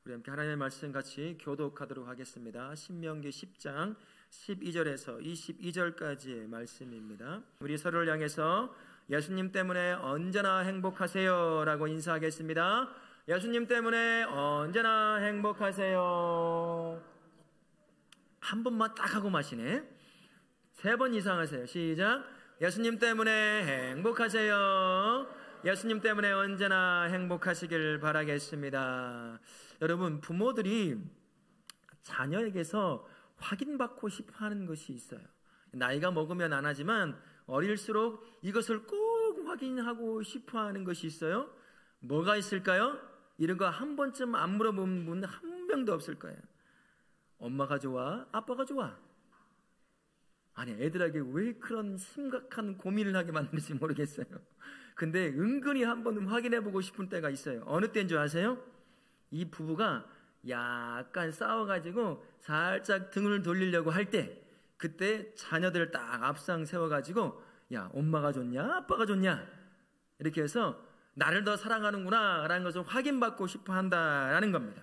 우리 함께 하나님의 말씀 같이 교독하도록 하겠습니다. 신명기 10장 12절에서 22절까지의 말씀입니다. 우리 서로를 향해서 예수님 때문에 언제나 행복하세요 라고 인사하겠습니다. 예수님 때문에 언제나 행복하세요. 한 번만 딱 하고 마시네. 3번 이상 하세요. 시작. 예수님 때문에 행복하세요. 예수님 때문에 언제나 행복하시길 바라겠습니다. 여러분, 부모들이 자녀에게서 확인받고 싶어 하는 것이 있어요. 나이가 먹으면 안 하지만 어릴수록 이것을 꼭 확인하고 싶어 하는 것이 있어요. 뭐가 있을까요? 이런 거 한 번쯤 안 물어본 분 한 명도 없을 거예요. 엄마가 좋아? 아빠가 좋아? 아니, 애들에게 왜 그런 심각한 고민을 하게 만드는지 모르겠어요. 근데 은근히 한번 확인해보고 싶은 때가 있어요. 어느 때인 줄 아세요? 이 부부가 약간 싸워가지고 살짝 등을 돌리려고 할 때, 그때 자녀들을 딱 앞상 세워가지고 야, 엄마가 좋냐? 아빠가 좋냐? 이렇게 해서 나를 더 사랑하는구나 라는 것을 확인받고 싶어 한다라는 겁니다.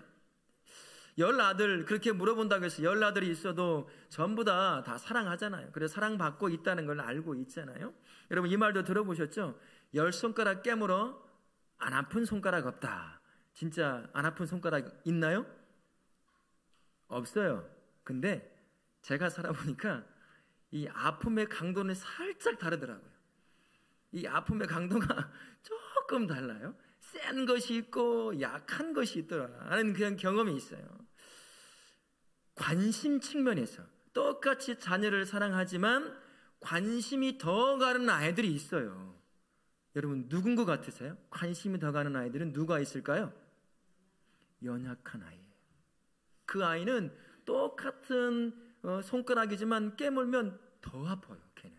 10아들 그렇게 물어본다고 해서 10아들이 있어도 전부 다 사랑하잖아요. 그래서 사랑받고 있다는 걸 알고 있잖아요. 여러분, 이 말도 들어보셨죠? 10손가락 깨물어 안 아픈 손가락 없다. 진짜 안 아픈 손가락 있나요? 없어요. 근데 제가 살아보니까 이 아픔의 강도는 살짝 다르더라고요. 이 아픔의 강도가 조금 달라요. 센 것이 있고 약한 것이 있더라는 그런 경험이 있어요. 관심 측면에서 똑같이 자녀를 사랑하지만 관심이 더 가는 아이들이 있어요. 여러분, 누군 것 같으세요? 관심이 더 가는 아이들은 누가 있을까요? 연약한 아이예요. 그 아이는 똑같은 손가락이지만 깨물면 더 아파요. 걔는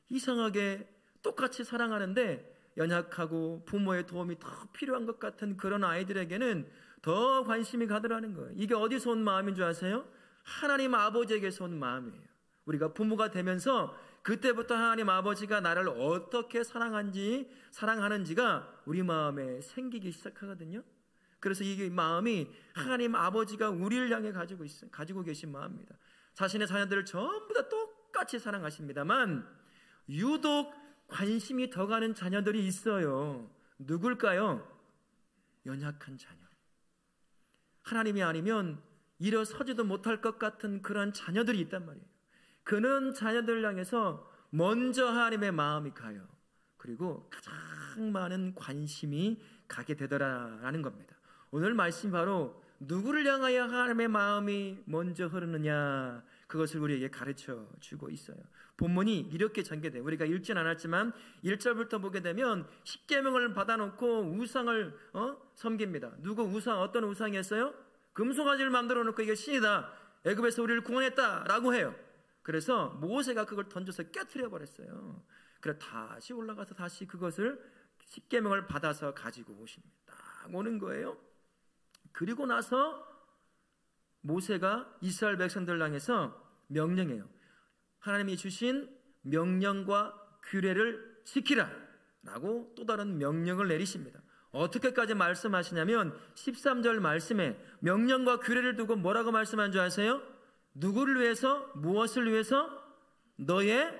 이상하게 똑같이 사랑하는데 연약하고 부모의 도움이 더 필요한 것 같은 그런 아이들에게는 더 관심이 가더라는 거예요. 이게 어디서 온 마음인 줄 아세요? 하나님 아버지에게서 온 마음이에요. 우리가 부모가 되면서 그때부터 하나님 아버지가 나를 어떻게 사랑하는지가 우리 마음에 생기기 시작하거든요. 그래서 이 마음이 하나님 아버지가 우리를 향해 가지고 계신 마음입니다. 자신의 자녀들을 전부 다 똑같이 사랑하십니다만 유독 관심이 더 가는 자녀들이 있어요. 누굴까요? 연약한 자녀. 하나님이 아니면 일어서지도 못할 것 같은 그런 자녀들이 있단 말이에요. 그는 자녀들을 향해서 먼저 하나님의 마음이 가요. 그리고 가장 많은 관심이 가게 되더라라는 겁니다. 오늘 말씀 바로 누구를 향하여 하나님의 마음이 먼저 흐르느냐, 그것을 우리에게 가르쳐 주고 있어요. 본문이 이렇게 전개돼요. 우리가 읽진 않았지만 1절부터 보게 되면 십계명을 받아놓고 우상을 섬깁니다. 어떤 우상이었어요? 금송아지를 만들어 놓고 이게 신이다, 애굽에서 우리를 구원했다 라고 해요. 그래서 모세가 그걸 던져서 깨트려 버렸어요. 그래서 다시 올라가서 다시 그것을 십계명을 받아서 가지고 오십니다. 딱 오는 거예요. 그리고 나서 모세가 이스라엘 백성들 향해서 명령해요. 하나님이 주신 명령과 규례를 지키라 라고 또 다른 명령을 내리십니다. 어떻게까지 말씀하시냐면 13절 말씀에 명령과 규례를 두고 뭐라고 말씀한 줄 아세요? 누구를 위해서? 무엇을 위해서? 너의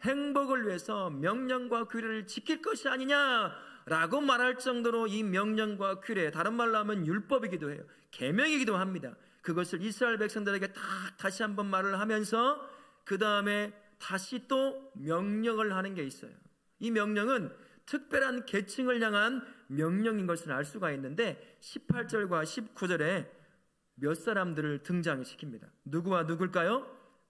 행복을 위해서 명령과 규례를 지킬 것이 아니냐라고 말할 정도로 이 명령과 규례, 다른 말로 하면 율법이기도 해요. 계명이기도 합니다. 그것을 이스라엘 백성들에게 다시 한번 말을 하면서 그 다음에 다시 또 명령을 하는 게 있어요. 이 명령은 특별한 계층을 향한 명령인 것을 알 수가 있는데 18절과 19절에 몇 사람들을 등장시킵니다. 누구와 누굴까요?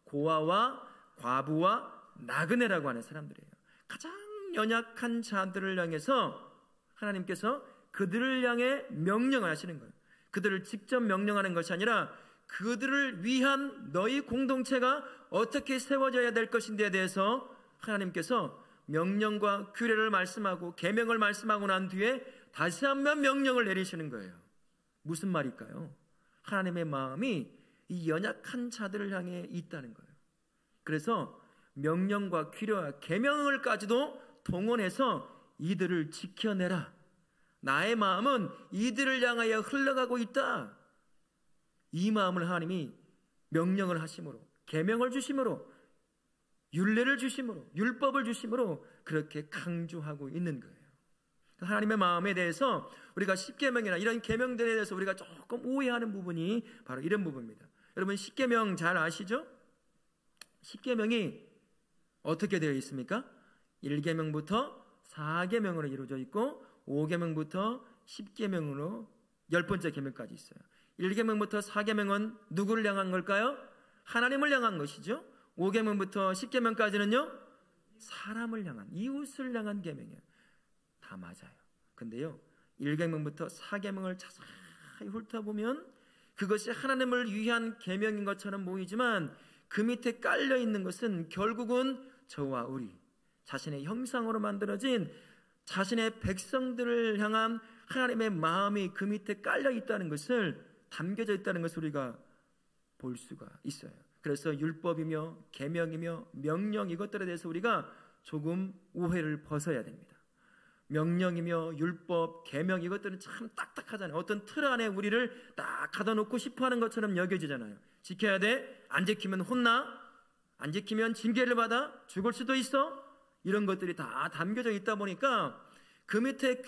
고아와 과부와 나그네라고 하는 사람들이에요. 가장 연약한 자들을 향해서 하나님께서 그들을 향해 명령을 하시는 거예요. 그들을 직접 명령하는 것이 아니라 그들을 위한 너희 공동체가 어떻게 세워져야 될 것인지에 대해서 하나님께서 명령과 규례를 말씀하고 계명을 말씀하고 난 뒤에 다시 한번 명령을 내리시는 거예요. 무슨 말일까요? 하나님의 마음이 이 연약한 자들을 향해 있다는 거예요. 그래서 명령과 규례와 계명을까지도 동원해서 이들을 지켜내라. 나의 마음은 이들을 향하여 흘러가고 있다. 이 마음을 하나님이 명령을 하심으로, 계명을 주심으로, 율례를 주심으로, 율법을 주심으로 그렇게 강조하고 있는 거예요. 하나님의 마음에 대해서 우리가 십계명이나 이런 계명들에 대해서 우리가 조금 오해하는 부분이 바로 이런 부분입니다. 여러분, 십계명 잘 아시죠? 십계명이 어떻게 되어 있습니까? 1계명부터 4계명으로 이루어져 있고 5계명부터 10계명으로 10번째 계명까지 있어요. 1계명부터 4계명은 누구를 향한 걸까요? 하나님을 향한 것이죠. 5계명부터 10계명까지는요, 사람을 향한, 이웃을 향한 계명이에요. 다 맞아요. 근데요, 1계명부터 4계명을 자세히 훑어보면 그것이 하나님을 위한 계명인 것처럼 보이지만 그 밑에 깔려 있는 것은 결국은 저와 우리 자신의 형상으로 만들어진 자신의 백성들을 향한 하나님의 마음이 그 밑에 깔려 있다는 것을, 담겨져 있다는 것을 우리가 볼 수가 있어요. 그래서 율법이며 계명이며 명령, 이것들에 대해서 우리가 조금 오해를 벗어야 됩니다. 명령이며 율법, 계명, 이것들은 참 딱딱하잖아요. 어떤 틀 안에 우리를 딱 가둬놓고 싶어하는 것처럼 여겨지잖아요. 지켜야 돼, 안 지키면 혼나, 안 지키면 징계를 받아, 죽을 수도 있어. 이런 것들이 다 담겨져 있다 보니까 그 밑에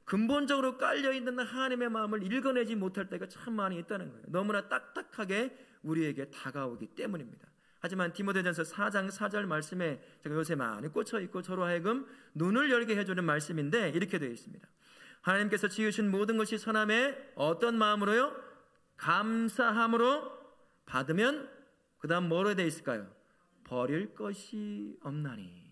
근본적으로 깔려있는 하나님의 마음을 읽어내지 못할 때가 참 많이 있다는 거예요. 너무나 딱딱하게 우리에게 다가오기 때문입니다. 하지만 디모데전서 4장 4절 말씀에 제가 요새 많이 꽂혀있고 저로 하여금 눈을 열게 해주는 말씀인데 이렇게 되어 있습니다. 하나님께서 지으신 모든 것이 선함에 어떤 마음으로요? 감사함으로 받으면 그 다음 뭐로 되어 있을까요? 버릴 것이 없나니.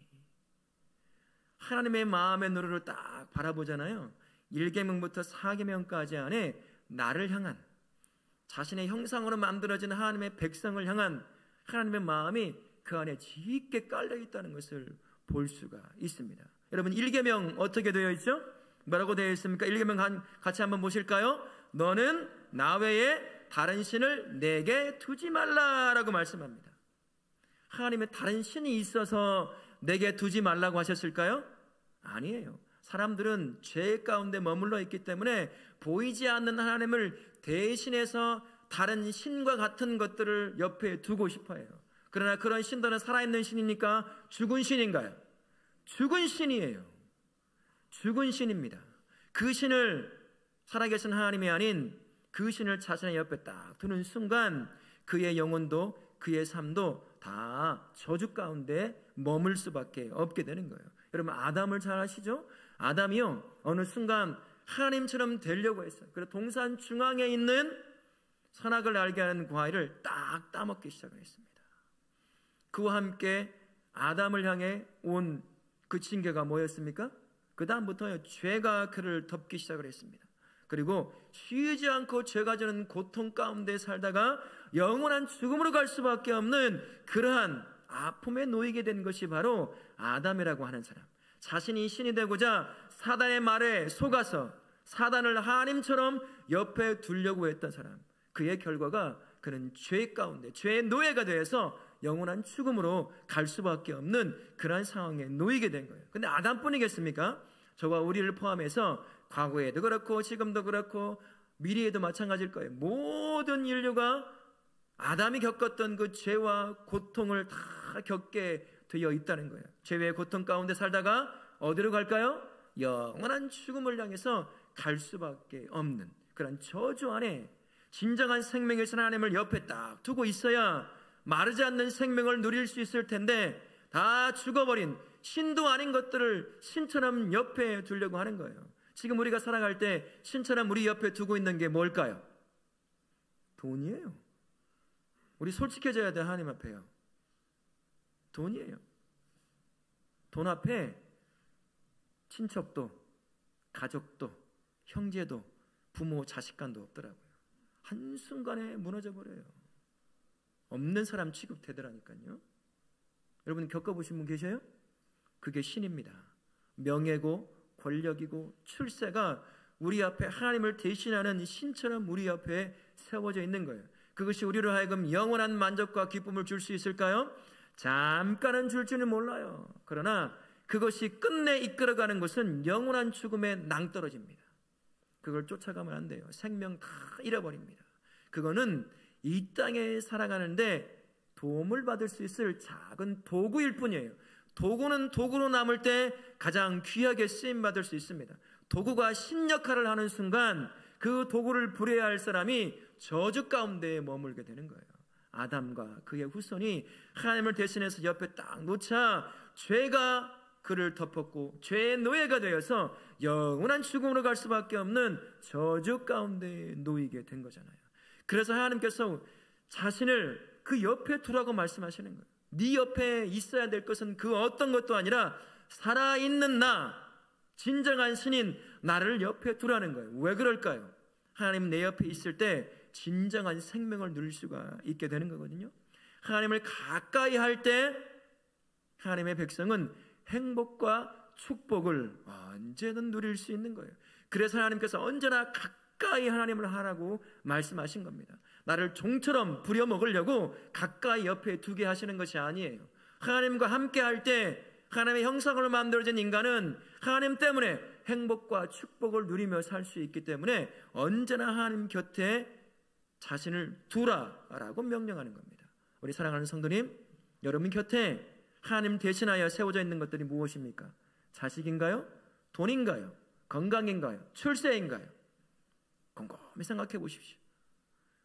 하나님의 마음의 노릇을 딱 바라보잖아요. 1계명부터 4계명까지 안에 나를 향한, 자신의 형상으로 만들어진 하나님의 백성을 향한 하나님의 마음이 그 안에 짙게 깔려 있다는 것을 볼 수가 있습니다. 여러분, 1계명 어떻게 되어 있죠? 뭐라고 되어 있습니까? 1계명 같이 한번 보실까요? 너는 나 외에 다른 신을 내게 두지 말라라고 말씀합니다. 하나님의 다른 신이 있어서 내게 두지 말라고 하셨을까요? 아니에요. 사람들은 죄 가운데 머물러 있기 때문에 보이지 않는 하나님을 대신해서 다른 신과 같은 것들을 옆에 두고 싶어해요. 그러나 그런 신들은 살아있는 신입니까? 죽은 신인가요? 죽은 신이에요. 죽은 신입니다. 그 신을, 살아계신 하나님이 아닌 그 신을 자신의 옆에 딱 두는 순간 그의 영혼도 그의 삶도 다 저주 가운데 머물 수밖에 없게 되는 거예요. 여러분, 아담을 잘 아시죠? 아담이요, 어느 순간 하나님처럼 되려고 했어요. 그래서 동산 중앙에 있는 선악을 알게 하는 과일을 딱 따먹기 시작을 했습니다. 그와 함께 아담을 향해 온 그 징계가 뭐였습니까? 그 다음부터 죄가 그를 덮기 시작을 했습니다. 그리고 쉬지 않고 죄가 주는 고통 가운데 살다가 영원한 죽음으로 갈 수밖에 없는 그러한 아픔에 놓이게 된 것이 바로 아담이라고 하는 사람. 자신이 신이 되고자 사단의 말에 속아서 사단을 하나님처럼 옆에 두려고 했던 사람. 그의 결과가 그는 죄 가운데, 죄의 노예가 되어서 영원한 죽음으로 갈 수밖에 없는 그러한 상황에 놓이게 된 거예요. 근데 아담뿐이겠습니까? 저와 우리를 포함해서 과거에도 그렇고 지금도 그렇고 미래에도 마찬가지일 거예요. 모든 인류가 아담이 겪었던 그 죄와 고통을 다 겪게 되어 있다는 거예요. 죄의 고통 가운데 살다가 어디로 갈까요? 영원한 죽음을 향해서 갈 수밖에 없는 그런 저주 안에 진정한 생명이신 하나님을 옆에 딱 두고 있어야 마르지 않는 생명을 누릴 수 있을 텐데 다 죽어버린 신도 아닌 것들을 신처럼 옆에 두려고 하는 거예요. 지금 우리가 살아갈 때 신처럼 우리 옆에 두고 있는 게 뭘까요? 돈이에요. 우리 솔직해져야 돼. 하나님 앞에요. 돈이에요. 돈 앞에 친척도, 가족도, 형제도, 부모, 자식간도 없더라고요. 한순간에 무너져 버려요. 없는 사람 취급되더라니까요. 여러분 겪어보신 분 계세요? 그게 신입니다. 명예고 권력이고 출세가 우리 앞에 하나님을 대신하는 신처럼 우리 앞에 세워져 있는 거예요. 그것이 우리로 하여금 영원한 만족과 기쁨을 줄 수 있을까요? 잠깐은 줄지는 몰라요. 그러나 그것이 끝내 이끌어가는 것은 영원한 죽음에 낭떠러집니다. 그걸 쫓아가면 안 돼요. 생명 다 잃어버립니다. 그거는 이 땅에 살아가는데 도움을 받을 수 있을 작은 도구일 뿐이에요. 도구는 도구로 남을 때 가장 귀하게 쓰임받을 수 있습니다. 도구가 신역할을 하는 순간 그 도구를 불해할 사람이 저주 가운데 머물게 되는 거예요. 아담과 그의 후손이 하나님을 대신해서 옆에 딱 놓자 죄가 그를 덮었고 죄의 노예가 되어서 영원한 죽음으로 갈 수밖에 없는 저주 가운데 놓이게 된 거잖아요. 그래서 하나님께서 자신을 그 옆에 두라고 말씀하시는 거예요. 네 옆에 있어야 될 것은 그 어떤 것도 아니라 살아있는 나, 진정한 신인 나를 옆에 두라는 거예요. 왜 그럴까요? 하나님 내 옆에 있을 때 진정한 생명을 누릴 수가 있게 되는 거거든요. 하나님을 가까이 할 때 하나님의 백성은 행복과 축복을 언제든 누릴 수 있는 거예요. 그래서 하나님께서 언제나 가까이 하나님을 하라고 말씀하신 겁니다. 나를 종처럼 부려먹으려고 가까이 옆에 두게 하시는 것이 아니에요. 하나님과 함께 할 때 하나님의 형상으로 만들어진 인간은 하나님 때문에 행복과 축복을 누리며 살 수 있기 때문에 언제나 하나님 곁에 자신을 두라라고 명령하는 겁니다. 우리 사랑하는 성도님, 여러분 곁에 하나님 대신하여 세워져 있는 것들이 무엇입니까? 자식인가요? 돈인가요? 건강인가요? 출세인가요? 곰곰이 생각해 보십시오.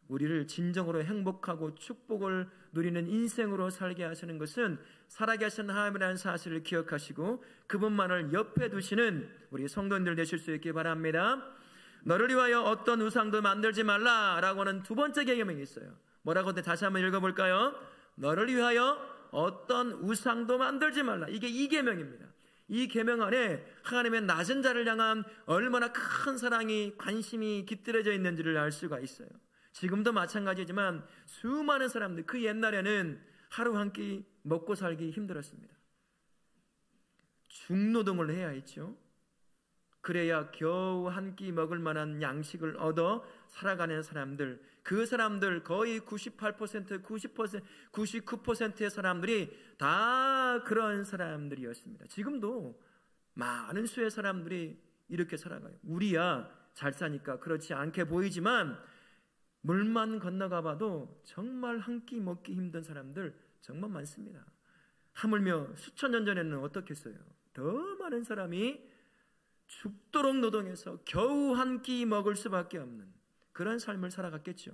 우리를 진정으로 행복하고 축복을 누리는 인생으로 살게 하시는 것은 살아계신 하나님이라는 사실을 기억하시고 그분만을 옆에 두시는 우리 성도님들 되실 수 있기 바랍니다. 너를 위하여 어떤 우상도 만들지 말라라고 하는 두 번째 계명이 있어요. 뭐라고 다시 한번 읽어볼까요? 너를 위하여 어떤 우상도 만들지 말라. 이게 이 계명입니다. 이 계명 안에 하나님의 낮은 자를 향한 얼마나 큰 사랑이 관심이 깃들여져 있는지를 알 수가 있어요. 지금도 마찬가지지만 수많은 사람들, 그 옛날에는 하루 한 끼 먹고 살기 힘들었습니다. 중노동을 해야 했죠. 그래야 겨우 한 끼 먹을 만한 양식을 얻어 살아가는 사람들, 그 사람들 거의 98%, 90%, 99%의 사람들이 다 그런 사람들이었습니다. 지금도 많은 수의 사람들이 이렇게 살아가요. 우리야 잘 사니까 그렇지 않게 보이지만 물만 건너가 봐도 정말 한 끼 먹기 힘든 사람들 정말 많습니다. 하물며 수천 년 전에는 어떻겠어요? 더 많은 사람이 죽도록 노동해서 겨우 한 끼 먹을 수밖에 없는 그런 삶을 살아갔겠죠.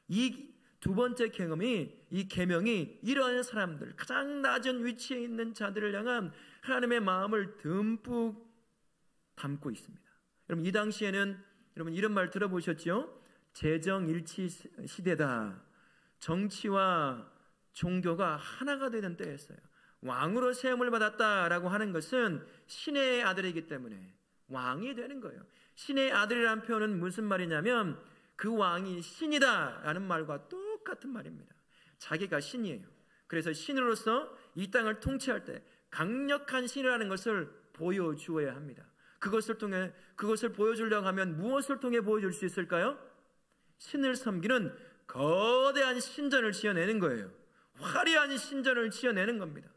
이 두 번째 계명이, 이 계명이 이러한 사람들, 가장 낮은 위치에 있는 자들을 향한 하나님의 마음을 듬뿍 담고 있습니다. 여러분, 이 당시에는 여러분 이런 말 들어보셨죠? 재정일치 시대다. 정치와 종교가 하나가 되는 때였어요. 왕으로 세움을 받았다라고 하는 것은 신의 아들이기 때문에 왕이 되는 거예요. 신의 아들이라는 표현은 무슨 말이냐면 그 왕이 신이다라는 말과 똑같은 말입니다. 자기가 신이에요. 그래서 신으로서 이 땅을 통치할 때 강력한 신이라는 것을 보여주어야 합니다. 그것을 보여주려고 하면 무엇을 통해 보여줄 수 있을까요? 신을 섬기는 거대한 신전을 지어내는 거예요. 화려한 신전을 지어내는 겁니다.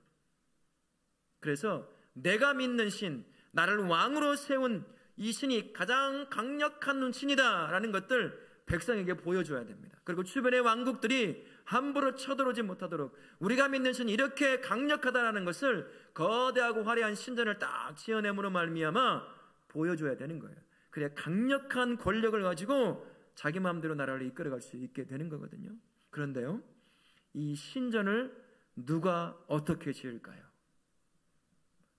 그래서 내가 믿는 신, 나를 왕으로 세운 이 신이 가장 강력한 신이다라는 것들 백성에게 보여줘야 됩니다. 그리고 주변의 왕국들이 함부로 쳐들어오지 못하도록 우리가 믿는 신이 이렇게 강력하다라는 것을 거대하고 화려한 신전을 딱 지어냄으로 말미암아 보여줘야 되는 거예요. 그래야 강력한 권력을 가지고 자기 마음대로 나라를 이끌어갈 수 있게 되는 거거든요. 그런데요, 이 신전을 누가 어떻게 지을까요?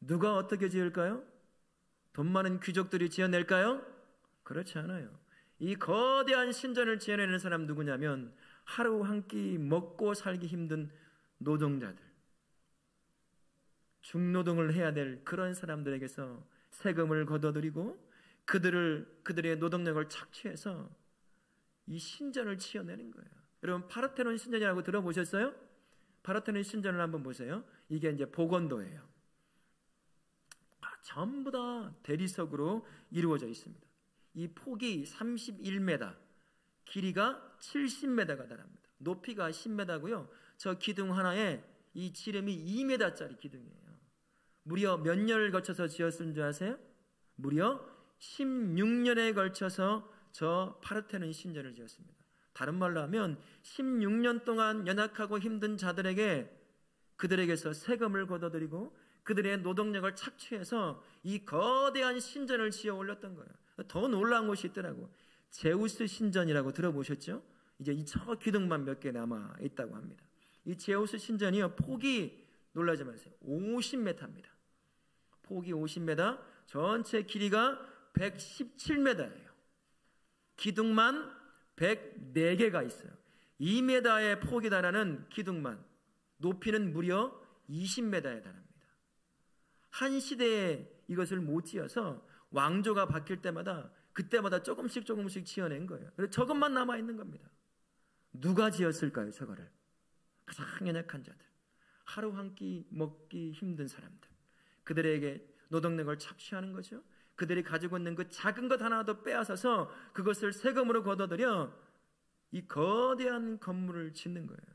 누가 어떻게 지을까요? 돈 많은 귀족들이 지어낼까요? 그렇지 않아요. 이 거대한 신전을 지어내는 사람 누구냐면 하루 한 끼 먹고 살기 힘든 노동자들, 중노동을 해야 될 그런 사람들에게서 세금을 걷어들이고 그들의 노동력을 착취해서 이 신전을 지어내는 거예요. 여러분, 파르테논 신전이라고 들어보셨어요? 파르테논 신전을 한번 보세요. 이게 이제 복원도예요. 전부 다 대리석으로 이루어져 있습니다. 이 폭이 31m, 길이가 70m가 달합니다. 높이가 10m고요. 저 기둥 하나에 이 지름이 2m짜리 기둥이에요. 무려 몇 년을 거쳐서 지었은 줄 아세요? 무려 16년에 걸쳐서 저 파르테논 신전을 지었습니다. 다른 말로 하면 16년 동안 연약하고 힘든 자들에게 그들에게서 세금을 걷어들이고 그들의 노동력을 착취해서 이 거대한 신전을 지어 올렸던 거예요. 더 놀라운 것이 있더라고. 제우스 신전이라고 들어보셨죠? 이제 이 저 기둥만 몇 개 남아 있다고 합니다. 이 제우스 신전이요, 폭이 놀라지 마세요. 50m입니다. 폭이 50m, 전체 길이가 117m예요. 기둥만 104개가 있어요. 2m의 폭이 달하는 기둥만, 높이는 무려 20m에 달합니다. 한 시대에 이것을 못 지어서 왕조가 바뀔 때마다 그때마다 조금씩 지어낸 거예요. 그래서 저것만 남아있는 겁니다. 누가 지었을까요? 저거를. 가장 연약한 자들, 하루 한 끼 먹기 힘든 사람들, 그들에게 노동력을 착취하는 거죠. 그들이 가지고 있는 그 작은 것 하나도 빼앗아서 그것을 세금으로 걷어들여 이 거대한 건물을 짓는 거예요.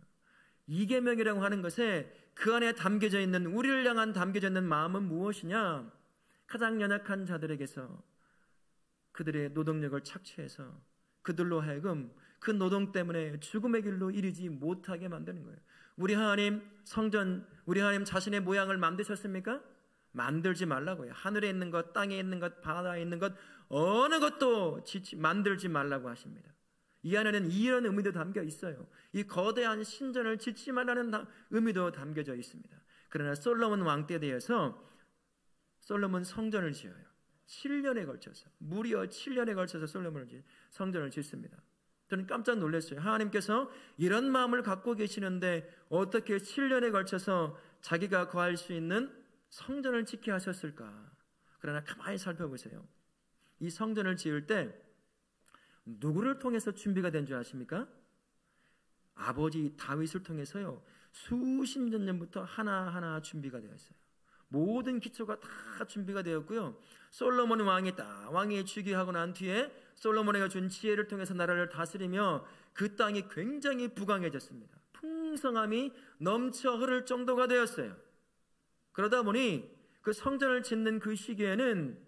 이계명이라고 하는 것에 그 안에 담겨져 있는, 우리를 향한 담겨져 있는 마음은 무엇이냐? 가장 연약한 자들에게서 그들의 노동력을 착취해서 그들로 하여금 그 노동 때문에 죽음의 길로 이르지 못하게 만드는 거예요. 우리 하나님 성전, 우리 하나님 자신의 모양을 만드셨습니까? 만들지 말라고요. 하늘에 있는 것, 땅에 있는 것, 바다에 있는 것, 어느 것도 만들지 말라고 하십니다. 이 안에는 이런 의미도 담겨 있어요. 이 거대한 신전을 짓지 말라는 의미도 담겨져 있습니다. 그러나 솔로몬 왕 때 되어서 솔로몬 성전을 지어요. 7년에 걸쳐서, 무려 7년에 걸쳐서 솔로몬은 성전을 짓습니다. 저는 깜짝 놀랐어요. 하나님께서 이런 마음을 갖고 계시는데 어떻게 7년에 걸쳐서 자기가 거할 수 있는 성전을 짓게 하셨을까? 그러나 가만히 살펴보세요. 이 성전을 지을 때 누구를 통해서 준비가 된 줄 아십니까? 아버지 다윗을 통해서요, 수십 년 전부터 하나하나 준비가 되어 있어요. 모든 기초가 다 준비가 되었고요. 솔로몬 왕이 즉위하고 난 뒤에 솔로몬에게 준 지혜를 통해서 나라를 다스리며 그 땅이 굉장히 부강해졌습니다. 풍성함이 넘쳐 흐를 정도가 되었어요. 그러다 보니 그 성전을 짓는 그 시기에는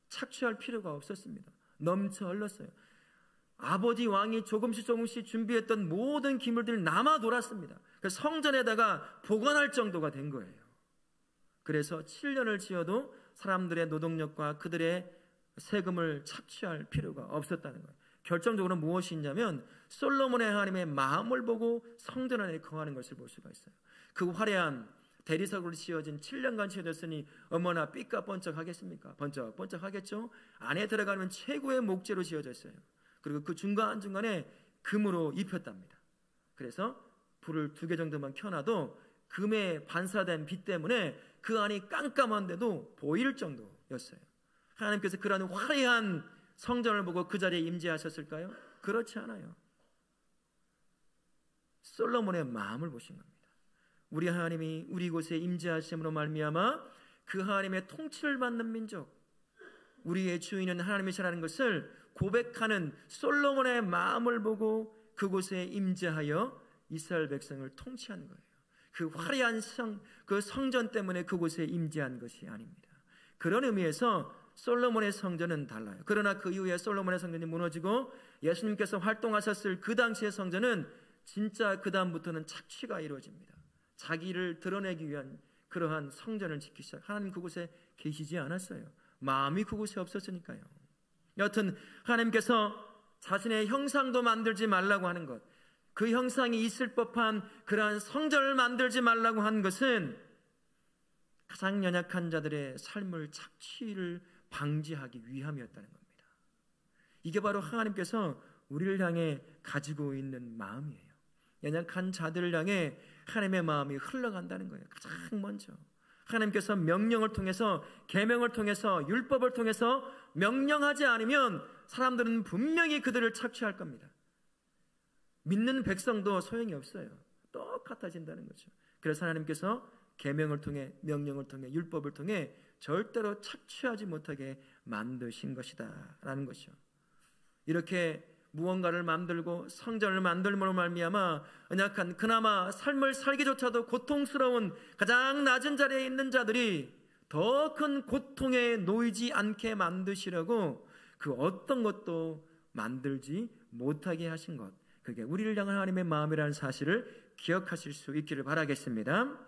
착취할 필요가 없었습니다. 넘쳐 흘렀어요. 아버지 왕이 조금씩 준비했던 모든 기물들이 남아 돌았습니다. 그래서 성전에다가 보관할 정도가 된 거예요. 그래서 7년을 지어도 사람들의 노동력과 그들의 세금을 착취할 필요가 없었다는 거예요. 결정적으로 무엇이 있냐면 솔로몬의 하나님의 마음을 보고 성전 안에 거하는 것을 볼 수가 있어요. 그 화려한 대리석으로 지어진 7년간 지어졌으니 얼마나 삐까번쩍하겠습니까? 번쩍번쩍하겠죠. 안에 들어가면 최고의 목재로 지어졌어요. 그리고 그 중간중간에 금으로 입혔답니다. 그래서 불을 2개 정도만 켜놔도 금에 반사된 빛 때문에 그 안이 깜깜한데도 보일 정도였어요. 하나님께서 그러한 화려한 성전을 보고 그 자리에 임재하셨을까요? 그렇지 않아요. 솔로몬의 마음을 보신 겁니다. 우리 하나님이 우리 곳에 임재하심으로 말미암아 그 하나님의 통치를 받는 민족, 우리의 주인은 하나님이시라는 것을 고백하는 솔로몬의 마음을 보고 그곳에 임재하여 이스라엘 백성을 통치한 거예요. 그 화려한 그 성전 때문에 그곳에 임재한 것이 아닙니다. 그런 의미에서 솔로몬의 성전은 달라요. 그러나 그 이후에 솔로몬의 성전이 무너지고 예수님께서 활동하셨을 그 당시의 성전은 진짜 그 다음부터는 착취가 이루어집니다. 자기를 드러내기 위한 그러한 성전을 짓기 시작. 하나님 그곳에 계시지 않았어요. 마음이 그곳에 없었으니까요. 여하튼 하나님께서 자신의 형상도 만들지 말라고 하는 것, 그 형상이 있을 법한 그러한 성전을 만들지 말라고 한 것은 가장 연약한 자들의 삶을 착취를 방지하기 위함이었다는 겁니다. 이게 바로 하나님께서 우리를 향해 가지고 있는 마음이에요. 연약한 자들을 향해 하나님의 마음이 흘러간다는 거예요. 가장 먼저 하나님께서 명령을 통해서, 계명을 통해서, 율법을 통해서 명령하지 않으면 사람들은 분명히 그들을 착취할 겁니다. 믿는 백성도 소용이 없어요. 똑같아진다는 거죠. 그래서 하나님께서 계명을 통해, 명령을 통해, 율법을 통해 절대로 착취하지 못하게 만드신 것이다 라는 것이죠. 이렇게 무언가를 만들고 성전을 만들므로 말미암아 연약한, 그나마 삶을 살기조차도 고통스러운 가장 낮은 자리에 있는 자들이 더 큰 고통에 놓이지 않게 만드시려고 그 어떤 것도 만들지 못하게 하신 것, 그게 우리를 향한 하나님의 마음이라는 사실을 기억하실 수 있기를 바라겠습니다.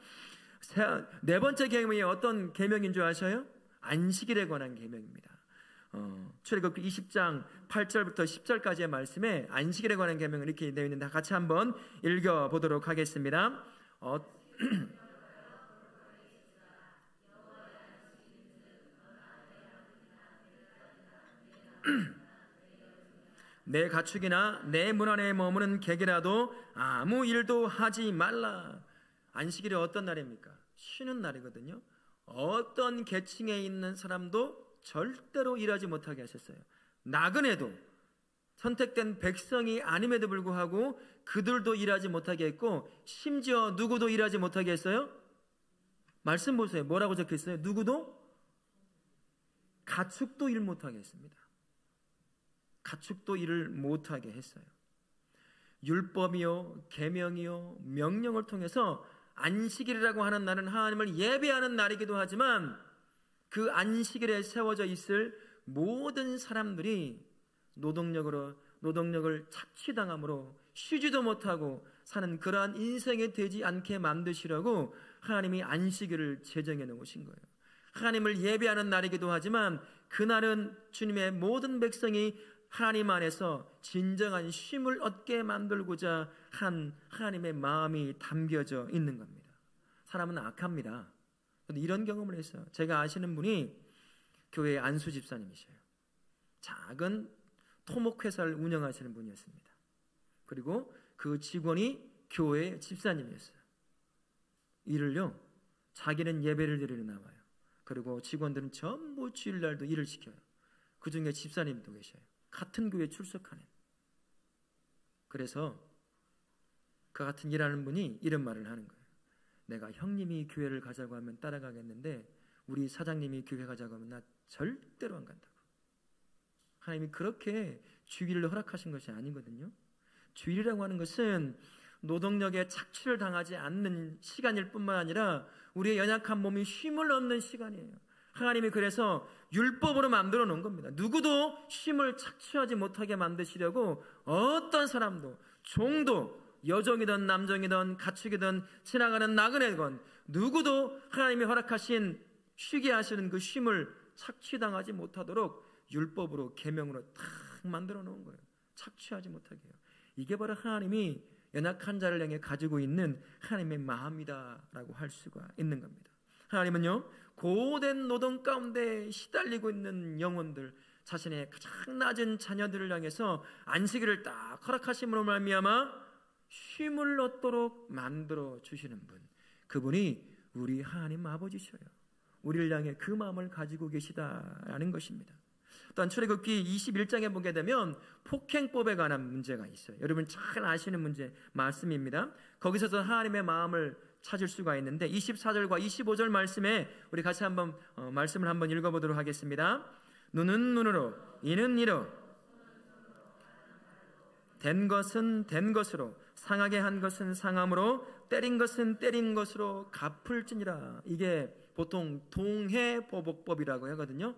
네 번째 계명이 어떤 계명인 줄 아셔요? 안식일에 관한 계명입니다. 출애굽기 20장 8절부터 10절까지의 말씀에 안식일에 관한 계명이 이렇게 되어 있는데 같이 한번 읽어보도록 하겠습니다. 내 가축이나 내 문 안에 머무는 객이라도 아무 일도 하지 말라. 안식일이 어떤 날입니까? 쉬는 날이거든요. 어떤 계층에 있는 사람도 절대로 일하지 못하게 하셨어요. 나그네도, 선택된 백성이 아님에도 불구하고 그들도 일하지 못하게 했고, 심지어 누구도 일하지 못하게 했어요? 말씀 보세요. 뭐라고 적혀있어요? 누구도? 가축도 일 못하게 했습니다. 가축도 일을 못하게 했어요. 율법이요, 계명이요, 명령을 통해서 안식일이라고 하는 날은 하나님을 예배하는 날이기도 하지만 그 안식일에 세워져 있을 모든 사람들이 노동력을 착취당함으로 쉬지도 못하고 사는 그러한 인생이 되지 않게 만드시려고 하나님이 안식일을 제정해 놓으신 거예요. 하나님을 예배하는 날이기도 하지만 그날은 주님의 모든 백성이 하나님 안에서 진정한 쉼을 얻게 만들고자 한 하나님의 마음이 담겨져 있는 겁니다. 사람은 악합니다. 그런데 이런 경험을 했어요. 제가 아시는 분이 교회의 안수 집사님이셔요. 작은 토목회사를 운영하시는 분이었습니다. 그리고 그 직원이 교회 집사님이었어요. 이를요, 자기는 예배를 드리러 나와요. 그리고 직원들은 전부 주일날도 일을 시켜요. 그 중에 집사님도 계셔요. 같은 교회에 출석하는. 그래서 그 같은 일하는 분이 이런 말을 하는 거예요. 내가 형님이 교회를 가자고 하면 따라가겠는데 우리 사장님이 교회 가자고 하면 나 절대로 안 간다고. 하나님이 그렇게 주일을 허락하신 것이 아니거든요. 주일이라고 하는 것은 노동력에 착취를 당하지 않는 시간일 뿐만 아니라 우리의 연약한 몸이 쉼을 얻는 시간이에요. 하나님이 그래서 율법으로 만들어 놓은 겁니다. 누구도 쉼을 착취하지 못하게 만드시려고 어떤 사람도, 종도, 여종이든 남종이든 가축이든 지나가는 나그네건 누구도 하나님이 허락하신 쉬게 하시는 그 쉼을 착취당하지 못하도록 율법으로 계명으로 탁 만들어 놓은 거예요. 착취하지 못하게 해요. 이게 바로 하나님이 연약한 자를 향해 가지고 있는 하나님의 마음이다라고 할 수가 있는 겁니다. 하나님은요, 고된 노동 가운데 시달리고 있는 영혼들, 자신의 가장 낮은 자녀들을 향해서 안식일을 딱 허락하심으로 말미암아 쉼을 얻도록 만들어 주시는 분, 그분이 우리 하나님 아버지셔요. 우리를 향해 그 마음을 가지고 계시다라는 것입니다. 또한 출애굽기 21장에 보게 되면 폭행법에 관한 문제가 있어요. 여러분 잘 아시는 문제 말씀입니다. 거기서도 하나님의 마음을 찾을 수가 있는데 24절과 25절 말씀에 우리 같이 한번 말씀을 한번 읽어보도록 하겠습니다. 눈은 눈으로, 이는 이로, 된 것은 된 것으로, 상하게 한 것은 상함으로, 때린 것은 때린 것으로 갚을지니라. 이게 보통 동해보복법이라고 하거든요.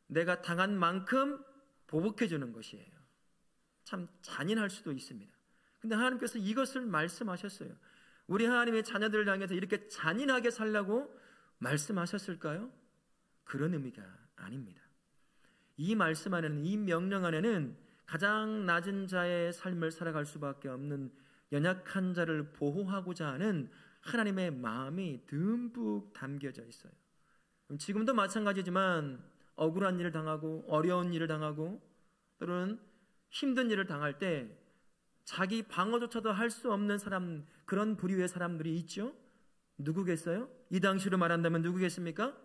내가 당한 만큼 보복해 주는 것이에요. 참 잔인할 수도 있습니다. 근데 하나님께서 이것을 말씀하셨어요. 우리 하나님의 자녀들을 향해서 이렇게 잔인하게 살라고 말씀하셨을까요? 그런 의미가 아닙니다. 이 말씀 안에는, 이 명령 안에는 가장 낮은 자의 삶을 살아갈 수밖에 없는 연약한 자를 보호하고자 하는 하나님의 마음이 듬뿍 담겨져 있어요. 지금도 마찬가지지만 억울한 일을 당하고 어려운 일을 당하고 또는 힘든 일을 당할 때 자기 방어조차도 할 수 없는 사람, 그런 부류의 사람들이 있죠. 누구겠어요? 이 당시로 말한다면 누구겠습니까?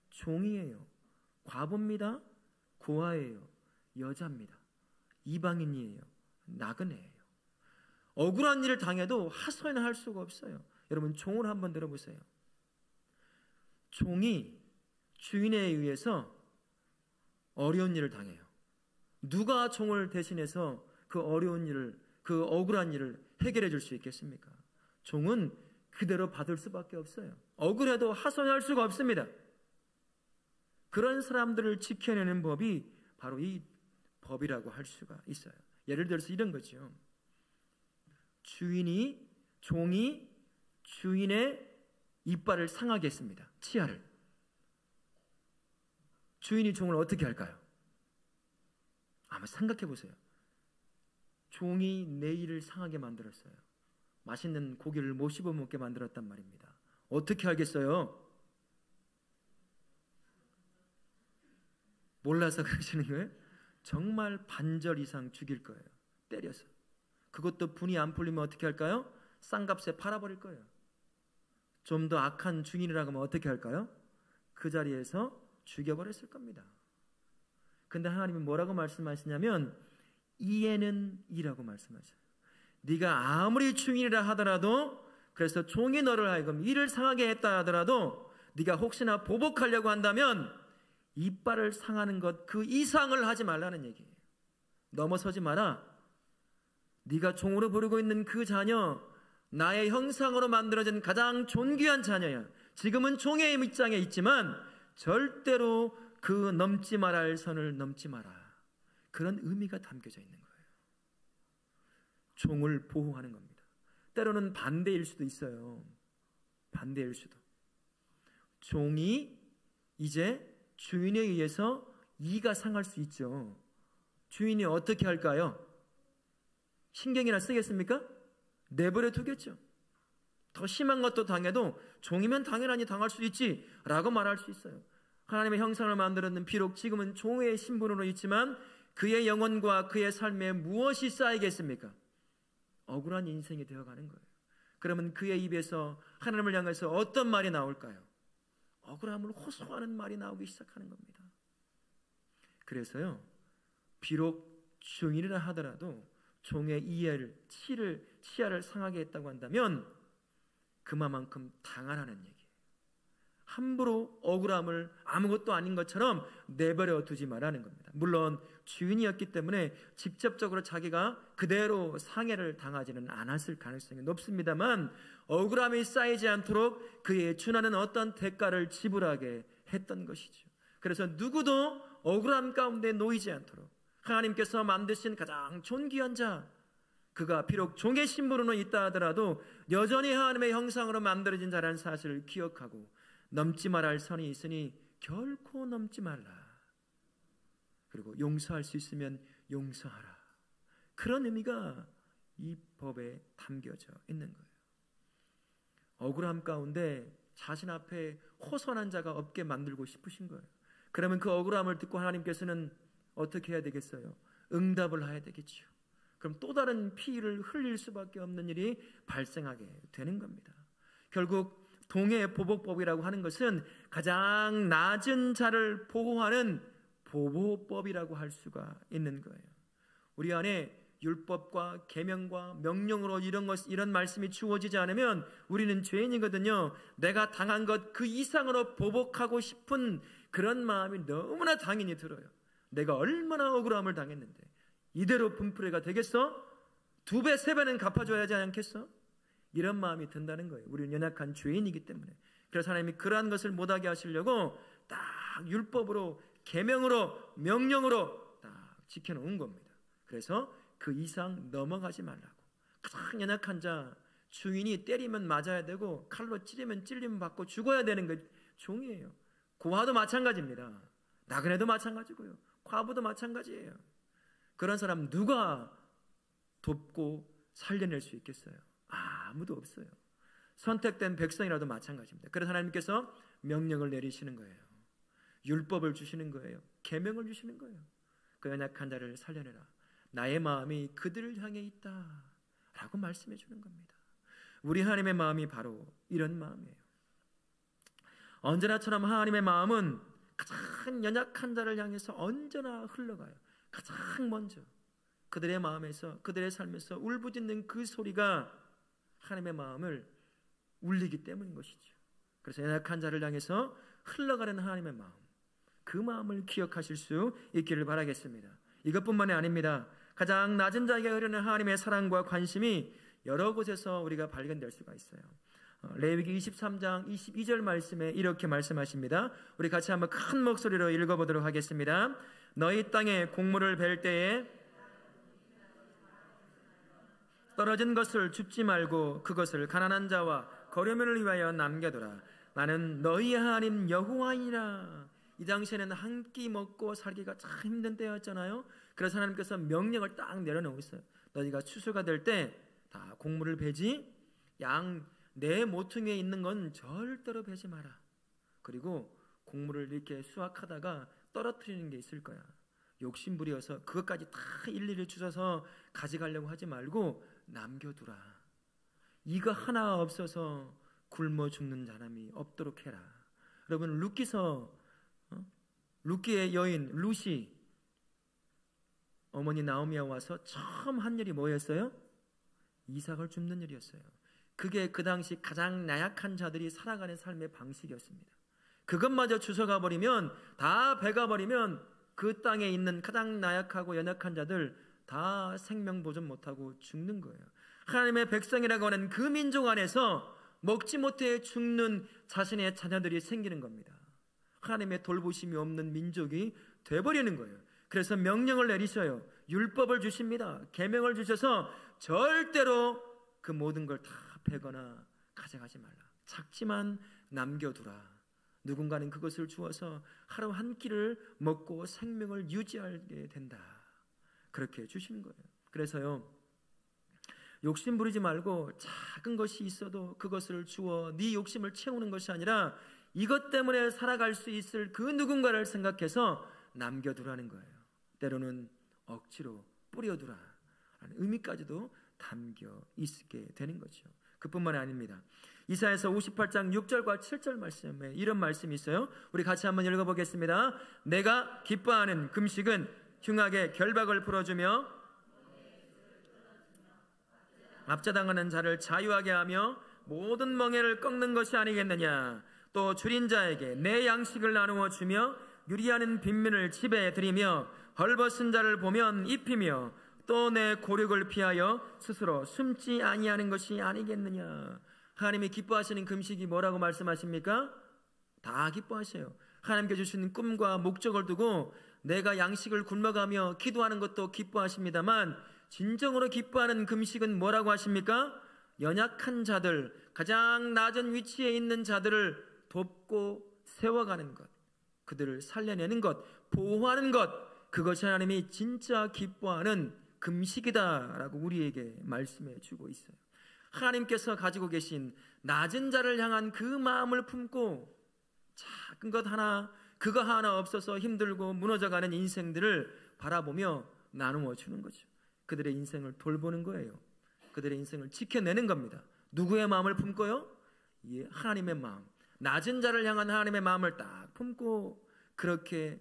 종이에요. 과부입니다. 고아예요. 여자입니다. 이방인이에요. 나그네예요. 억울한 일을 당해도 하소연할 수가 없어요. 여러분 종을 한번 들어보세요. 종이 주인에 의해서 어려운 일을 당해요. 누가 종을 대신해서 그 어려운 일을, 그 억울한 일을 해결해 줄 수 있겠습니까? 종은 그대로 받을 수밖에 없어요. 억울해도 하소연할 수가 없습니다. 그런 사람들을 지켜내는 법이 바로 이 법이라고 할 수가 있어요. 예를 들어서 이런 거죠. 종이 주인의 이빨을 상하게 했습니다. 치아를. 주인이 종을 어떻게 할까요? 한번 생각해 보세요. 종이 내 이를 상하게 만들었어요. 맛있는 고기를 못 씹어 먹게 만들었단 말입니다. 어떻게 하겠어요? 몰라서 그러시는 거예요? 정말 반절 이상 죽일 거예요. 때려서. 그것도 분이 안 풀리면 어떻게 할까요? 싼값에 팔아버릴 거예요. 좀 더 악한 주인이라고 하면 어떻게 할까요? 그 자리에서 죽여버렸을 겁니다. 근데 하나님은 뭐라고 말씀하시냐면 이에는 이라고 말씀하셔요. 네가 아무리 주인이라 하더라도, 그래서 종이 너를 하여금 이를 상하게 했다 하더라도 네가 혹시나 보복하려고 한다면 이빨을 상하는 것 그 이상을 하지 말라는 얘기예요. 넘어서지 마라. 네가 종으로 부르고 있는 그 자녀, 나의 형상으로 만들어진 가장 존귀한 자녀야. 지금은 종의 입장에 있지만 절대로 그 넘지 말아야 할 선을 넘지 마라. 그런 의미가 담겨져 있는 거예요. 종을 보호하는 겁니다. 때로는 반대일 수도 있어요. 반대일 수도. 종이 이제 주인에 의해서 이가 상할 수 있죠. 주인이 어떻게 할까요? 신경이나 쓰겠습니까? 내버려 두겠죠. 더 심한 것도 당해도 종이면 당연하니 당할 수 있지 라고 말할 수 있어요. 하나님의 형상을 만들었는 비록 지금은 종의 신분으로 있지만 그의 영혼과 그의 삶에 무엇이 쌓이겠습니까? 억울한 인생이 되어가는 거예요. 그러면 그의 입에서 하나님을 향해서 어떤 말이 나올까요? 억울함을 호소하는 말이 나오기 시작하는 겁니다. 그래서요, 비록 주인이라 하더라도 종의 치아를 상하게 했다고 한다면 그만큼 당하라는 얘기예요. 함부로 억울함을 아무것도 아닌 것처럼 내버려 두지 말라는 겁니다. 물론 주인이었기 때문에 직접적으로 자기가 그대로 상해를 당하지는 않았을 가능성이 높습니다만 억울함이 쌓이지 않도록 그에 준하는 어떤 대가를 지불하게 했던 것이죠. 그래서 누구도 억울함 가운데 놓이지 않도록 하나님께서 만드신 가장 존귀한 자, 그가 비록 종의 신분으로 있다 하더라도 여전히 하나님의 형상으로 만들어진 자라는 사실을 기억하고 넘지 말아야 할 선이 있으니 결코 넘지 말라. 그리고 용서할 수 있으면 용서하라. 그런 의미가 이 법에 담겨져 있는 거예요. 억울함 가운데 자신 앞에 호선한 자가 없게 만들고 싶으신 거예요. 그러면 그 억울함을 듣고 하나님께서는 어떻게 해야 되겠어요? 응답을 해야 되겠죠. 그럼 또 다른 피를 흘릴 수밖에 없는 일이 발생하게 되는 겁니다. 결국 동해 보복법이라고 하는 것은 가장 낮은 자를 보호하는 보호법이라고 할 수가 있는 거예요. 우리 안에 율법과 계명과 명령으로 이런 말씀이 주어지지 않으면 우리는 죄인이거든요. 내가 당한 것 그 이상으로 보복하고 싶은 그런 마음이 너무나 당연히 들어요. 내가 얼마나 억울함을 당했는데 이대로 분풀이가 되겠어? 2배, 3배는 갚아줘야 하지 않겠어? 이런 마음이 든다는 거예요. 우리는 연약한 죄인이기 때문에. 그래서 하나님이 그러한 것을 못하게 하시려고 딱 율법으로, 계명으로, 명령으로 딱 지켜놓은 겁니다. 그래서 그 이상 넘어가지 말라고. 가장 연약한 자, 주인이 때리면 맞아야 되고 칼로 찌르면 찔림 받고 죽어야 되는 게 종이에요. 고아도 마찬가지입니다. 나그네도 마찬가지고요. 과부도 마찬가지예요. 그런 사람 누가 돕고 살려낼 수 있겠어요? 아무도 없어요. 선택된 백성이라도 마찬가지입니다. 그래서 하나님께서 명령을 내리시는 거예요. 율법을 주시는 거예요. 계명을 주시는 거예요. 그 연약한 자를 살려내라. 나의 마음이 그들을 향해 있다 라고 말씀해 주는 겁니다. 우리 하나님의 마음이 바로 이런 마음이에요. 언제나처럼 하나님의 마음은 가장 연약한 자를 향해서 언제나 흘러가요. 가장 먼저 그들의 마음에서, 그들의 삶에서 울부짖는 그 소리가 하나님의 마음을 울리기 때문인 것이죠. 그래서 연약한 자를 향해서 흘러가는 하나님의 마음, 그 마음을 기억하실 수 있기를 바라겠습니다. 이것뿐만이 아닙니다. 가장 낮은 자에게 흐르는 하나님의 사랑과 관심이 여러 곳에서 우리가 발견될 수가 있어요. 레위기 23장 22절 말씀에 이렇게 말씀하십니다. 우리 같이 한번 큰 목소리로 읽어보도록 하겠습니다. 너희 땅에 곡물을 벨 때에 떨어진 것을 줍지 말고 그것을 가난한 자와 거류민을 위하여 남겨두라. 나는 너희 하나님 여호와이라. 이 당시에는 한 끼 먹고 살기가 참 힘든 때였잖아요. 그래서 하나님께서 명령을 딱 내려놓으셨어요. 너희가 추수가 될 때 다 곡물을 베지, 양 내 모퉁이에 있는 건 절대로 베지 마라. 그리고 곡물을 이렇게 수확하다가 떨어뜨리는 게 있을 거야. 욕심부려서 그것까지 다 일일이 주워서 가져가려고 하지 말고 남겨두라. 이거 하나 없어서 굶어 죽는 사람이 없도록 해라. 여러분, 룻기의 여인 룻이 어머니 나오미와 와서 처음 한 일이 뭐였어요? 이삭을 줍는 일이었어요. 그게 그 당시 가장 나약한 자들이 살아가는 삶의 방식이었습니다. 그것마저 주워가 버리면, 다 베가 버리면 그 땅에 있는 가장 나약하고 연약한 자들 다 생명 보존 못하고 죽는 거예요. 하나님의 백성이라고 하는 그 민족 안에서 먹지 못해 죽는 자신의 자녀들이 생기는 겁니다. 하나님의 돌보심이 없는 민족이 돼버리는 거예요. 그래서 명령을 내리셔요. 율법을 주십니다. 계명을 주셔서 절대로 그 모든 걸 다 베거나 가져가지 말라. 작지만 남겨두라. 누군가는 그것을 주어서 하루 한 끼를 먹고 생명을 유지하게 된다. 그렇게 주시는 거예요. 그래서요, 욕심 부리지 말고 작은 것이 있어도 그것을 주어 네 욕심을 채우는 것이 아니라 이것 때문에 살아갈 수 있을 그 누군가를 생각해서 남겨두라는 거예요. 때로는 억지로 뿌려두라 라는 의미까지도 담겨 있게 되는 거죠. 그뿐만이 아닙니다. 이사야서 58장 6절과 7절 말씀에 이런 말씀이 있어요. 우리 같이 한번 읽어보겠습니다. 내가 기뻐하는 금식은 흉악의 결박을 풀어주며 압제당하는 자를 자유하게 하며 모든 멍에를 꺾는 것이 아니겠느냐. 또 줄인 자에게 내 양식을 나누어 주며 유리하는 빈민을 집에 들이며 헐벗은 자를 보면 입히며 또 내 고륙을 피하여 스스로 숨지 아니하는 것이 아니겠느냐. 하나님이 기뻐하시는 금식이 뭐라고 말씀하십니까? 다 기뻐하셔요. 하나님께 주신 꿈과 목적을 두고 내가 양식을 굶어가며 기도하는 것도 기뻐하십니다만, 진정으로 기뻐하는 금식은 뭐라고 하십니까? 연약한 자들, 가장 낮은 위치에 있는 자들을 돕고 세워가는 것, 그들을 살려내는 것, 보호하는 것, 그것이 하나님이 진짜 기뻐하는 금식이다라고 우리에게 말씀해 주고 있어요. 하나님께서 가지고 계신 낮은 자를 향한 그 마음을 품고 작은 것 하나, 그거 하나 없어서 힘들고 무너져가는 인생들을 바라보며 나누어 주는 거죠. 그들의 인생을 돌보는 거예요. 그들의 인생을 지켜내는 겁니다. 누구의 마음을 품고요? 하나님의 마음, 낮은 자를 향한 하나님의 마음을 딱 품고 그렇게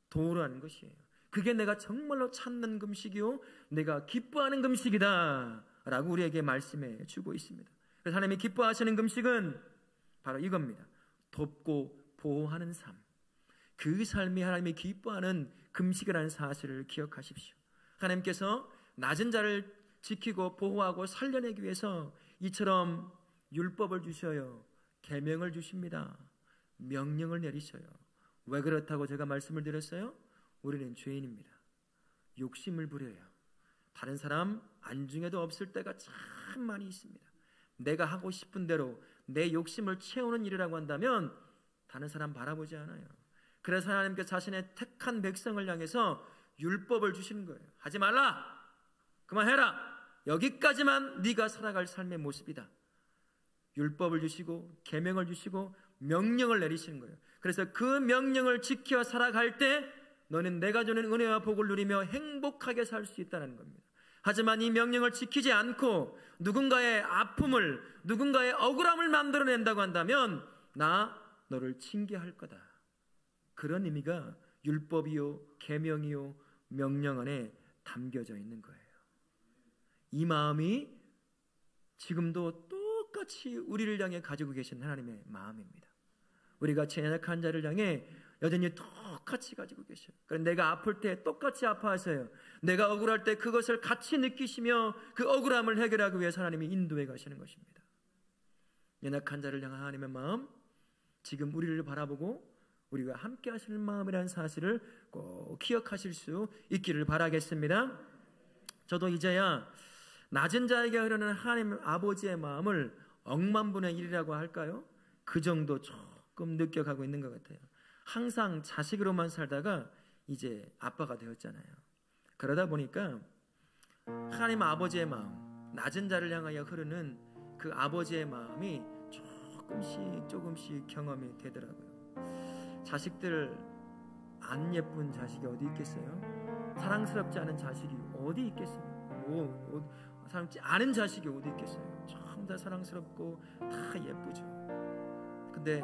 도우라는 것이에요. 그게 내가 정말로 찾는 금식이요, 내가 기뻐하는 금식이다 라고 우리에게 말씀해 주고 있습니다. 그래서 하나님이 기뻐하시는 금식은 바로 이겁니다. 돕고 보호하는 삶, 그 삶이 하나님이 기뻐하는 금식이라는 사실을 기억하십시오. 하나님께서 낮은 자를 지키고 보호하고 살려내기 위해서 이처럼 율법을 주셔요. 계명을 주십니다. 명령을 내리셔요. 왜 그렇다고 제가 말씀을 드렸어요? 우리는 죄인입니다. 욕심을 부려요. 다른 사람 안중에도 없을 때가 참 많이 있습니다. 내가 하고 싶은 대로 내 욕심을 채우는 일이라고 한다면 다른 사람 바라보지 않아요. 그래서 하나님께서 자신의 택한 백성을 향해서 율법을 주시는 거예요. 하지 말라, 그만해라, 여기까지만 네가 살아갈 삶의 모습이다. 율법을 주시고 계명을 주시고 명령을 내리시는 거예요. 그래서 그 명령을 지켜 살아갈 때 너는 내가 주는 은혜와 복을 누리며 행복하게 살 수 있다는 겁니다. 하지만 이 명령을 지키지 않고 누군가의 아픔을, 누군가의 억울함을 만들어낸다고 한다면 나 너를 징계할 거다. 그런 의미가 율법이요 계명이요 명령 안에 담겨져 있는 거예요. 이 마음이 지금도 똑같이 우리를 향해 가지고 계신 하나님의 마음입니다. 우리가 연약한 자를 향해 여전히 똑같이 가지고 계셔요. 그래서 내가 아플 때 똑같이 아파하세요. 내가 억울할 때 그것을 같이 느끼시며 그 억울함을 해결하기 위해서 하나님이 인도해 가시는 것입니다. 연약한 자를 향한 하나님의 마음, 지금 우리를 바라보고 우리가 함께 하시는 마음이라는 사실을 꼭 기억하실 수 있기를 바라겠습니다. 저도 이제야 낮은 자에게 흐르는 하나님 아버지의 마음을 억만분의 1이라고 할까요? 그 정도 조금 느껴가고 있는 것 같아요. 항상 자식으로만 살다가 이제 아빠가 되었잖아요. 그러다 보니까 하나님 아버지의 마음, 낮은 자를 향하여 흐르는 그 아버지의 마음이 조금씩 경험이 되더라고요. 자식들, 안 예쁜 자식이 어디 있겠어요? 사랑스럽지 않은 자식이 어디 있겠어요? 사랑지 않은 자식이 어디 있겠어요? 전부 다 사랑스럽고 다 예쁘죠. 근데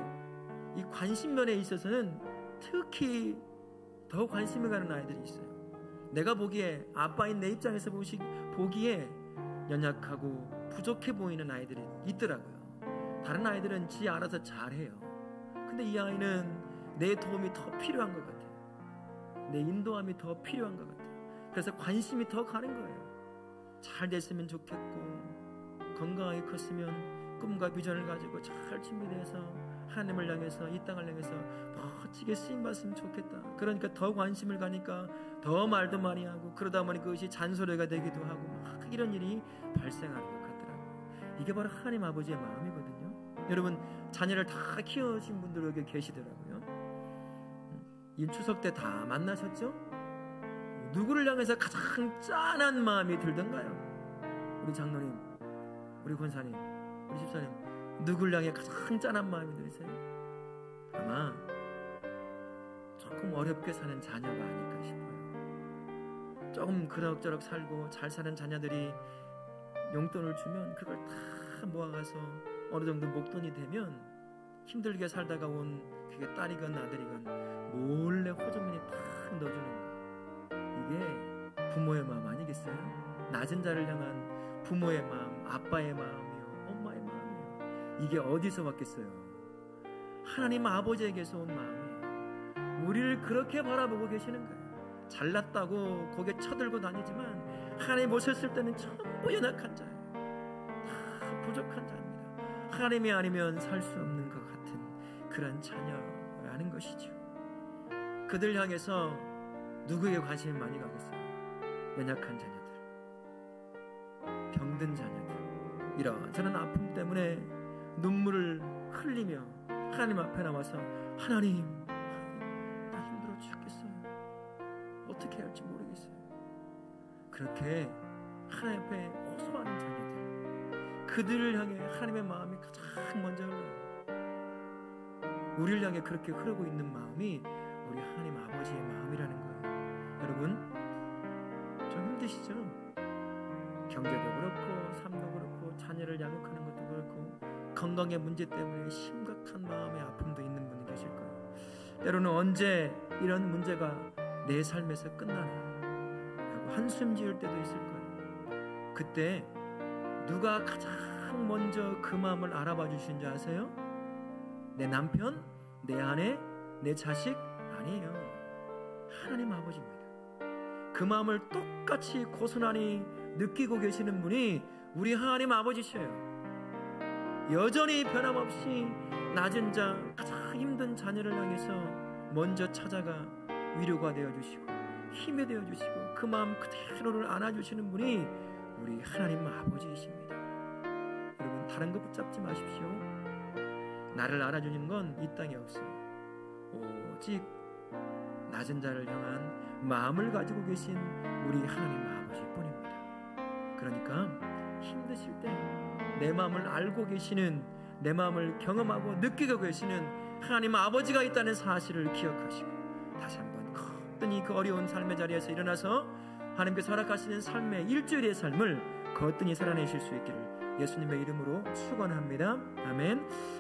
이 관심면에 있어서는 특히 더 관심이 가는 아이들이 있어요. 내가 보기에, 아빠인 내 입장에서 보기에 연약하고 부족해 보이는 아이들이 있더라고요. 다른 아이들은 지 알아서 잘해요. 근데 이 아이는 내 도움이 더 필요한 것 같아요. 내 인도함이 더 필요한 것 같아요. 그래서 관심이 더 가는 거예요. 잘 됐으면 좋겠고, 건강하게 컸으면 꿈과 비전을 가지고 잘 준비돼서 하나님을 향해서, 이 땅을 향해서 멋지게 쓰임받으면 좋겠다. 그러니까 더 관심을 가니까 더 말도 많이 하고, 그러다 보니 그것이 잔소리가 되기도 하고 막 이런 일이 발생하는 것 같더라고요. 이게 바로 하나님 아버지의 마음이거든요. 여러분, 자녀를 다 키우신 분들 여기 계시더라고요. 이 추석 때 다 만나셨죠? 누구를 향해서 가장 짠한 마음이 들던가요? 우리 장로님, 우리 권사님, 우리 집사님, 누구를 향해 가장 짠한 마음이 들으세요? 아마 조금 어렵게 사는 자녀가 아닐까 싶어요. 조금 그럭저럭 살고 잘 사는 자녀들이 용돈을 주면 그걸 다 모아가서 어느 정도 목돈이 되면 힘들게 살다가 온 그게 딸이건 아들이건 몰래 호주머니 탁 넣어주는 거. 이게 부모의 마음 아니겠어요? 낮은 자를 향한 부모의 마음, 아빠의 마음이요, 엄마의 마음이요. 이게 어디서 왔겠어요? 하나님 아버지에게서 온 마음이에요. 우리를 그렇게 바라보고 계시는 거예요. 잘났다고 고개 쳐들고 다니지만 하나님 오셨을 때는 전부 연약한 자예요. 다 부족한 자입니다. 하나님이 아니면 살 수 없는 것 같은 그런 자녀라는 것이죠. 그들 향해서 누구에게 관심이 많이 가겠어요? 연약한 자녀들, 병든 자녀들, 이런저런 아픔 때문에 눈물을 흘리며 하나님 앞에 나와서 하나님, 나 힘들어 죽겠어요. 어떻게 해야 할지 모르겠어요. 그렇게 하나님 앞에 호소하는 자녀들, 그들을 향해 하나님의 마음이 가장 먼저 흘러요. 우리를 향해 그렇게 흐르고 있는 마음이 우리 하나님 아버지의 마음이라는 거예요. 여러분, 좀 힘드시죠? 경제도 그렇고 삶도 그렇고 자녀를 양육하는 것도 그렇고 건강의 문제 때문에 심각한 마음의 아픔도 있는 분이 계실 거예요. 때로는 언제 이런 문제가 내 삶에서 끝나나 하고 한숨 지을 때도 있을 거예요. 그때 누가 가장 먼저 그 마음을 알아봐 주신 줄 아세요? 내 남편, 내 아내, 내 자식? 아니에요. 하나님 아버지입니다. 그 마음을 똑같이 고스란히 느끼고 계시는 분이 우리 하나님 아버지셔요. 여전히 변함없이 낮은 자, 가장 힘든 자녀를 향해서 먼저 찾아가 위로가 되어주시고 힘이 되어주시고 그 마음 그대로를 안아주시는 분이 우리 하나님 아버지이십니다. 여러분, 다른 거 붙잡지 마십시오. 나를 알아주는 건 이 땅에 없어요. 오직 낮은 자를 향한 마음을 가지고 계신 우리 하나님 아버지뿐입니다. 그러니까 힘드실 때 내 마음을 알고 계시는, 내 마음을 경험하고 느끼고 계시는 하나님 아버지가 있다는 사실을 기억하시고 다시 한번 거뜬히 그 어려운 삶의 자리에서 일어나서 하나님께서 허락하시는 삶의 일주일의 삶을 거뜬히 살아내실 수 있기를 예수님의 이름으로 축원합니다. 아멘.